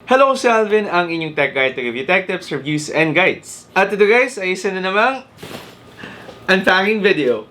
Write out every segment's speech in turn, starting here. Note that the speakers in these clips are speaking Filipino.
Hello, si Alvin, ang inyong tech guide to give you tech tips, reviews, and guides. At ito guys, ay isa na namang unpacking video.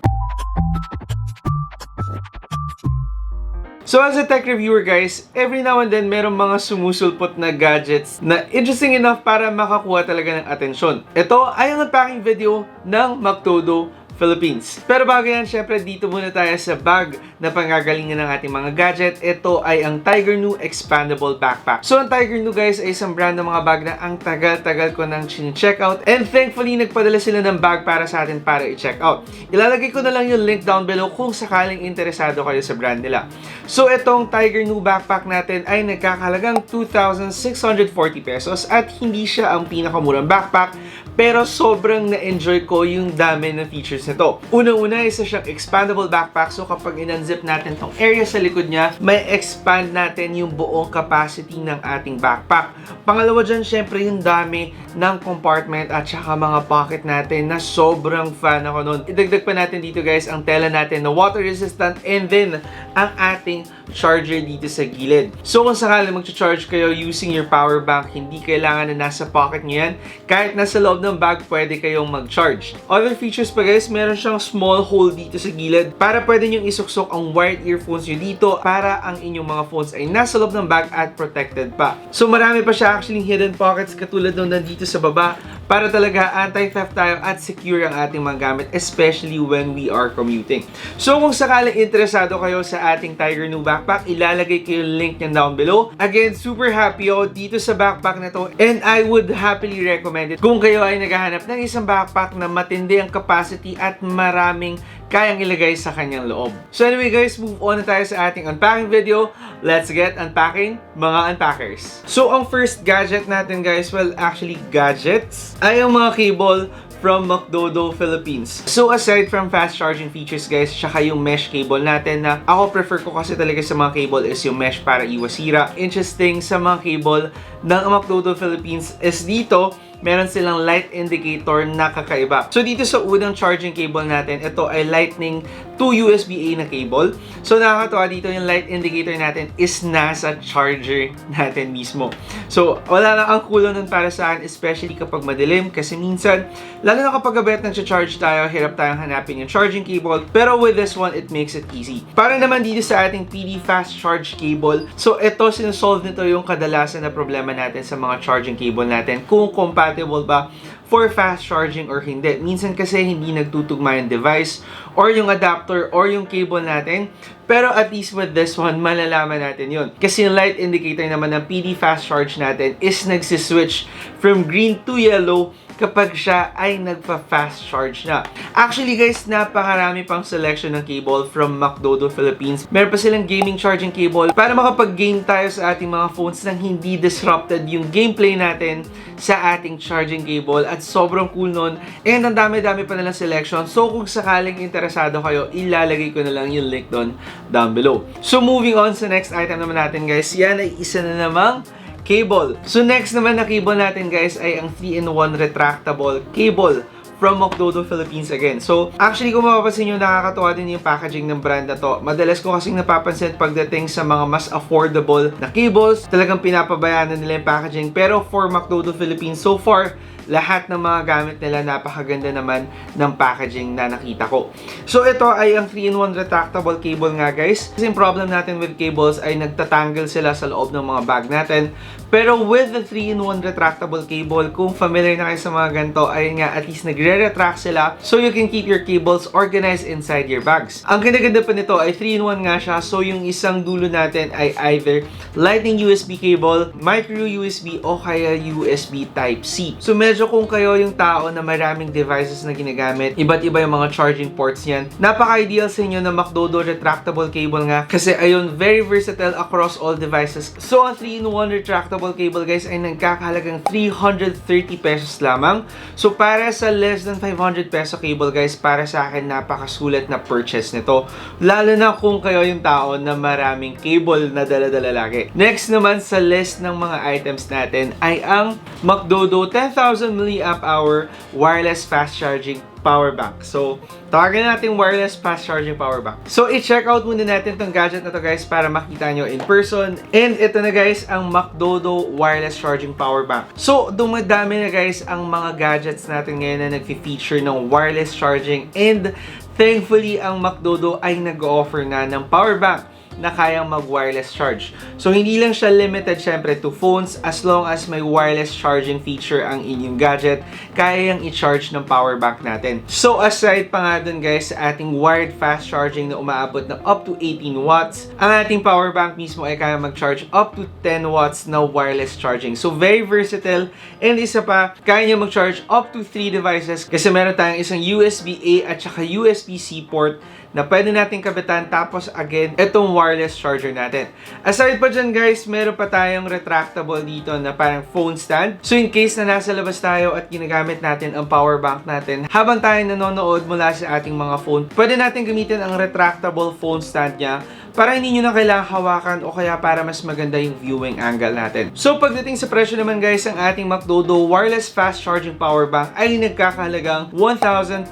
So as a tech reviewer guys, every now and then merong mga sumusulpot na gadgets na interesting enough para makakuha talaga ng atensyon. Ito ay ang unpacking video ng Mcdodo Philippines. Pero bago yan, syempre dito muna tayo sa bag na pangagalingan ng ating mga gadget. Ito ay ang TIGERNU Expandable Backpack. So ang TIGERNU guys ay isang brand ng mga bag na ang tagal-tagal ko nang chine-check out. And thankfully, nagpadala sila ng bag para sa atin para i-check out. Ilalagay ko na lang yung link down below kung sakaling interesado kayo sa brand nila. So itong TIGERNU backpack natin ay nagkakahalagang 2,640 pesos at hindi siya ang pinakamurang backpack, pero sobrang na-enjoy ko yung dami ng features nito. Una-una, isa siyang expandable backpack. So kapag in-unzip natin tong area sa likod niya, may expand natin yung buong capacity ng ating backpack. Pangalawa dyan, syempre yung dami ng compartment at saka mga pocket natin na sobrang fan ako nun. Idagdag pa natin dito guys ang tela natin na water resistant and then ang ating charger dito sa gilid. So kung sakali mag-charge kayo using your power bank, hindi kailangan na nasa pocket nyo yan. Kahit nasa loob ng bag, pwede kayong mag-charge. Other features pa guys, meron siyang small hole dito sa gilid para pwede nyong isuksok ang wired earphones nyo dito para ang inyong mga phones ay nasa loob ng bag at protected pa. So marami pa siya actually hidden pockets katulad nung nandito sa baba para talaga anti-theft tayo at secure ang ating mga gamit, especially when we are commuting. So kung sakaling interesado kayo sa ating TIGERNU backpack, ilalagay ko yung link niyan down below. Again, super happy ako dito sa backpack na to and I would happily recommend it kung kayo ay naghahanap ng isang backpack na matindi ang capacity at maraming kayang ilagay sa kanyang loob. So anyway guys, move on na tayo sa ating unpacking video. Let's get unpacking, mga unpackers. So ang first gadget natin guys, well actually gadgets, ay ang mga cable from Mcdodo Philippines. So aside from fast charging features guys, tsaka yung mesh cable natin na ako prefer ko kasi talaga sa mga cable is yung mesh para iwas sira. Interesting sa mga cable ng Mcdodo Philippines is dito, meron silang light indicator na kakaiba. So dito sa unang charging cable natin, ito ay Lightning to USB-A na cable. So nakakatawa dito yung light indicator natin is nasa charger natin mismo. So wala lang ang kulo nun para sa akin, especially kapag madilim kasi minsan, lalo na kapag gabi at nag-charge tayo, hirap tayong hanapin yung charging cable. Pero with this one, it makes it easy. Para naman dito sa ating PD fast charge cable, so ito sinasolve nito yung kadalasan na problema natin sa mga charging cable natin kung compatible ba for fast charging or hindi. Minsan kasi hindi nagtutugma yung device or yung adapter or yung cable natin. Pero at least with this one, malalaman natin yun. Kasi yung light indicator naman ng PD fast charge natin is nagsiswitch from green to yellow kapag siya ay nagpa-fast charge na. Actually guys, napakarami pang selection ng cable from Mcdodo Philippines. Meron pa silang gaming charging cable para makapag-game tayo sa ating mga phones nang hindi disrupted yung gameplay natin sa ating charging cable at sobrang cool nun. And ang dami-dami pa nilang selection. So kung sakaling interesado kayo, ilalagay ko na lang yung link down below. So moving on sa next item naman natin guys, yan ay isa na namang cable. So next naman na cable natin guys ay ang 3-in-1 retractable cable from Mcdodo Philippines again. So actually kung mapapansin nyo, nakakatuwa din yung packaging ng brand na to. Madalas ko kasing napapansin pagdating sa mga mas affordable na cables, talagang pinapabayaan nila yung packaging. Pero for Mcdodo Philippines, so far, lahat ng mga gamit nila napakaganda naman ng packaging na nakita ko. So ito ay ang 3-in-1 retractable cable nga guys. Kasi yung problem natin with cables ay nagtatangle sila sa loob ng mga bag natin. Pero with the 3-in-1 retractable cable, kung familiar na kayo sa mga ganito, ay nga at least nagre-retract sila so you can keep your cables organized inside your bags. Ang ganda-ganda pa nito ay 3-in-1 nga siya. So yung isang dulo natin ay either Lightning USB cable, micro USB o kaya USB Type-C. So medyo kung kayo yung tao na maraming devices na ginagamit, iba't iba yung mga charging ports yan, napaka-ideal sa inyo na Mcdodo retractable cable nga kasi ayun, very versatile across all devices. So ang 3-in-1 retractable cable guys ay nagkakahalagang 330 pesos lamang. So para sa less than 500 peso cable guys, para sa akin napakasulit na purchase nito. Lalo na kung kayo yung tao na maraming cable na dala-dala lagi. Next naman sa list ng mga items natin ay ang Mcdodo 10,000 1000 mAh wireless fast charging power bank. So, tawagin natin wireless fast charging power bank. So, i-check out muna natin tong gadget na to guys para makita nyo in person. And ito na guys, ang Mcdodo wireless charging power bank. So, dumadami na guys ang mga gadgets natin ngayon na nag-feature ng wireless charging, and thankfully, ang Mcdodo ay nag-offer na ng power bank na kayang mag-wireless charge. So, hindi lang siya limited syempre to phones. As long as may wireless charging feature ang inyong gadget, kaya yung i-charge ng power bank natin. So, aside pa nga dun guys sa ating wired fast charging na umaabot ng up to 18 watts, ang ating power bank mismo ay kaya mag-charge up to 10 watts na wireless charging. So, very versatile. And isa pa, kaya niya mag-charge up to 3 devices kasi meron tayong isang USB-A at saka USB-C port na pwede natin kabitan, tapos again, itong wireless charger natin. Aside pa dyan guys, meron pa tayong retractable dito na parang phone stand. So in case na nasa labas tayo at ginagamit natin ang power bank natin habang tayo nanonood mula sa ating mga phone, pwede natin gamitin ang retractable phone stand niya para hindi nyo na kailangang hawakan o kaya para mas maganda yung viewing angle natin. So pagdating sa presyo naman guys, ang ating Mcdodo wireless fast charging power bank ay nagkakahalagang 1,208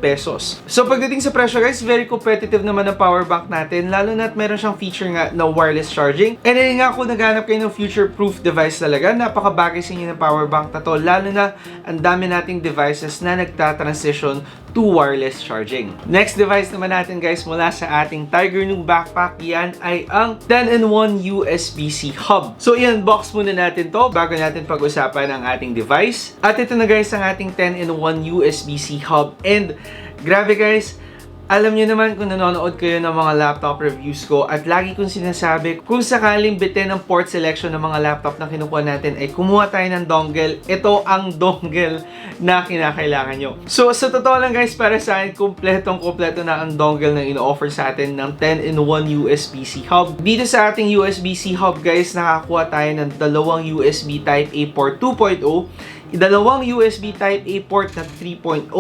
pesos. So pagdating sa presyo guys, very competitive naman ang power bank natin, lalo na't meron siyang feature nga na wireless charging. And then nga kung naghanap kayo ng future-proof device talaga, napakabagay sa inyo ng power bank na to, lalo na ang dami nating devices na nagta-transition to wireless charging. Next device naman natin guys mula sa ating TIGERNU backpack, yan ay ang 10-in-1 USB-C hub. So i-unbox muna natin to bago natin pag-usapan ang ating device. At ito na guys ang ating 10-in-1 USB-C hub, and grabe guys, alam nyo naman kung nanonood kayo ng mga laptop reviews ko at lagi kong sinasabi, kung sakaling bitin ang port selection ng mga laptop na kinukuha natin ay kumuha tayo ng dongle. Ito ang dongle na kinakailangan nyo. So sa totoo lang guys, para sa akin, kompleto na ang dongle na ino-offer sa atin ng 10-in-1 USB-C hub. Dito sa ating USB-C hub guys, nakakuha tayo ng dalawang USB Type-A port 2.0, dalawang USB Type-A port na 3.0,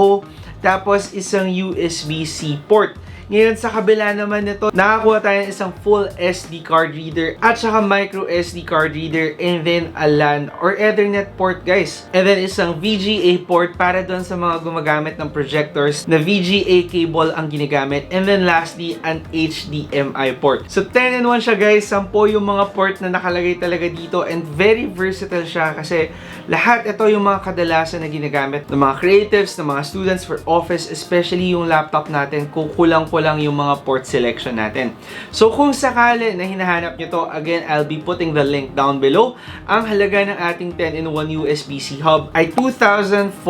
tapos isang USB-C port. Ngayon sa kabila naman nito, nakakuha tayo ng isang full SD card reader at saka micro SD card reader, and then a LAN or Ethernet port guys. And then isang VGA port para doon sa mga gumagamit ng projectors na VGA cable ang ginagamit. And then lastly, an HDMI port. So 10-in-1 siya guys, 10 yung mga port na nakalagay talaga dito, and very versatile siya kasi lahat ito yung mga kadalasan na ginagamit ng mga creatives, ng mga students for office, especially yung laptop natin, kukulang lang yung mga port selection natin. So kung sakali na hinahanap nyo to, again, I'll be putting the link down below. Ang halaga ng ating 10-in-1 USB-C hub ay 2,450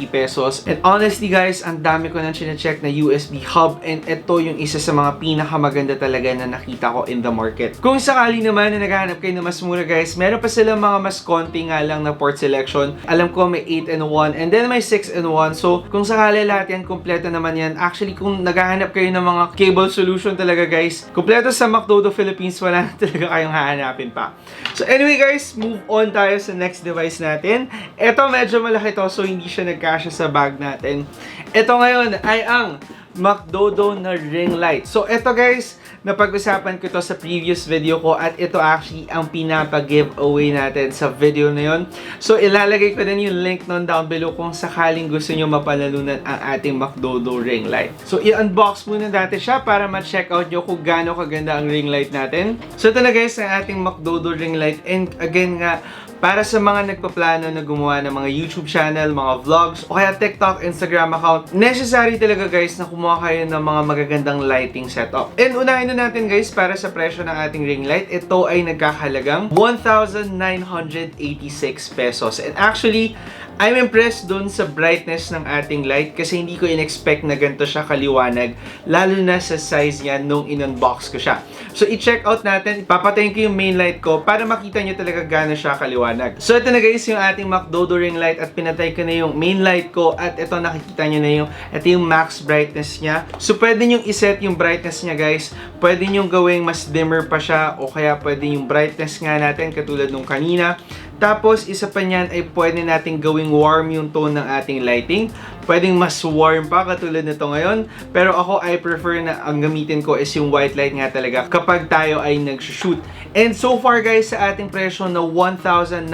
pesos. And honestly guys, ang dami ko nang chinecheck na USB hub, and ito yung isa sa mga pinakamaganda talaga na nakita ko in the market. Kung sakali naman na naghahanap kayo na mas mura guys, meron pa silang mga mas konti nga lang na port selection. Alam ko may 8-in-1 and then may 6-in-1. So kung sakali lahat yan, kompleto naman yan. Actually, kung naghahanap kayo ng mga cable solution talaga guys, kompleto sa Mcdodo Philippines, wala na talaga kayong hahanapin pa. So anyway guys, move on tayo sa next device natin. Ito medyo malaki to, so hindi siya nagkasya sa bag natin. Ito ngayon ay ang Mcdodo na Ringlight. So ito guys, napag-usapan ko to sa previous video ko, at ito actually ang pinapa-giveaway natin sa video na yon. So ilalagay ko din yung link nun down below kung sakaling gusto nyo mapanalunan ang ating Mcdodo Ringlight. So i-unbox muna natin siya para ma-check out nyo kung gaano kaganda ang ringlight natin. So ito na guys ang ating Mcdodo Ringlight, and again nga, para sa mga nagpaplano na gumawa ng mga YouTube channel, mga vlogs, o kaya TikTok, Instagram account, necessary talaga guys na kumuha kayo ng mga magagandang lighting setup. And unahin na natin guys, para sa presyo ng ating ring light, ito ay nagkakahalagang 1,986 pesos. And actually, I'm impressed dun sa brightness ng ating light kasi hindi ko in-expect na ganito siya kaliwanag, lalo na sa size niya nung in-unbox ko siya. So, i-check out natin. Papatayin ko yung main light ko para makita nyo talaga gaano siya kaliwanag. So, ito na guys yung ating Mcdodo ring light, at pinatay ko na yung main light ko, at ito nakikita nyo na ito yung max brightness niya. So, pwede nyo iset yung brightness niya guys. Pwede nyo gawing mas dimmer pa siya, o kaya pwede yung brightness nga natin katulad nung kanina. Tapos, isa pa niyan ay pwede natin gawing warm yung tone ng ating lighting. Pwedeng mas warm pa katulad nito ngayon. Pero ako, I prefer na ang gamitin ko is yung white light nga talaga kapag tayo ay nag-shoot. And so far guys, sa ating presyo na 1,986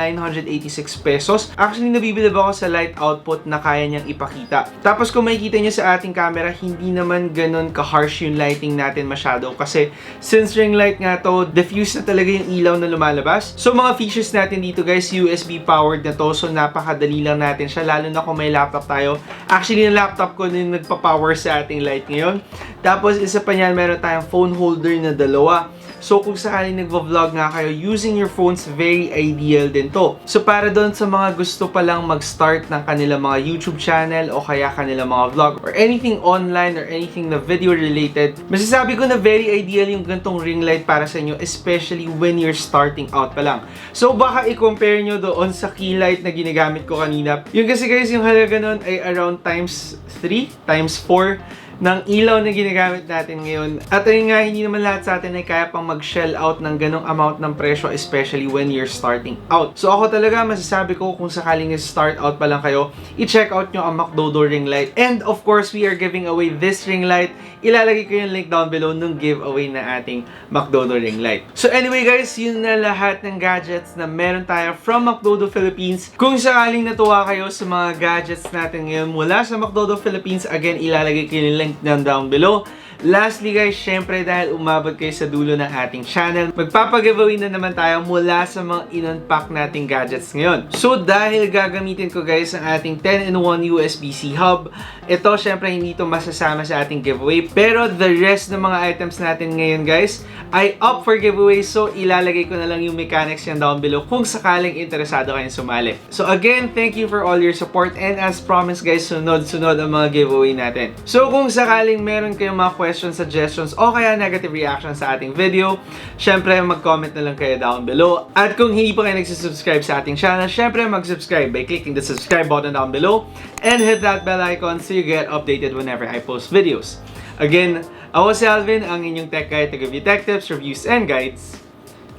pesos, actually nabibili ba ako sa light output na kaya niyang ipakita. Tapos kung makikita niyo sa ating camera, hindi naman ganun ka-harsh yung lighting natin masyado. Kasi since ring light nga to, diffuse na talaga yung ilaw na lumalabas. So mga features natin dito guys, USB powered na to. So napakadali lang natin siya, lalo na kung may laptop tayo. Actually yung laptop ko din nagpa-power sa ating light ngayon. Tapos isa pa niyan, meron tayong phone holder na dalawa. So kung sakaling nagvo-vlog nga kayo, using your phones, very ideal din to. So para doon sa mga gusto pa lang mag-start ng kanilang mga YouTube channel o kaya kanilang mga vlog or anything online or anything na video related, masasabi ko na very ideal yung gantong ring light para sa inyo, especially when you're starting out pa lang. So baka i-compare nyo doon sa key light na ginagamit ko kanina. Yung kasi guys, yung halaga nun ay around times 3, times 4 ng ilaw na ginagamit natin ngayon. At ayun nga, hindi naman lahat sa atin ay kaya pang mag-shell out ng ganong amount ng presyo, especially when you're starting out. So ako talaga, masasabi ko kung sakaling start out pa lang kayo, i-check out nyo ang Mcdodo ring light. And of course, we are giving away this ring light. Ilalagay ko yung link down below nung giveaway na ating Mcdodo ring light. So anyway guys, yun na lahat ng gadgets na meron tayo from Mcdodo Philippines. Kung sakaling natuwa kayo sa mga gadgets natin ngayon mula sa Mcdodo Philippines, again, ilalagay ko yung link down below. Lastly guys, syempre dahil umabot kayo sa dulo ng ating channel, magpapag-giveaway na naman tayo mula sa mga in-unpack nating gadgets ngayon. So dahil gagamitin ko guys ang ating 10-in-1 USB-C hub, ito syempre hindi ito masasama sa ating giveaway, pero the rest ng mga items natin ngayon guys ay up for giveaway. So ilalagay ko na lang yung mechanics yan down below kung sakaling interesado kayong sumali. So again, thank you for all your support, and as promised guys, sunod-sunod ang mga giveaway natin. So kung sakaling meron kayong mga questions, suggestions, o kaya negative reactions sa ating video, syempre mag-comment na lang kayo down below. At kung hindi pa kayo nagsubscribe sa ating channel, syempre mag-subscribe by clicking the subscribe button down below and hit that bell icon so you get updated whenever I post videos. Again, ako si Alvin, ang inyong tech guide to give you tech tips, reviews, and guides.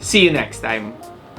See you next time!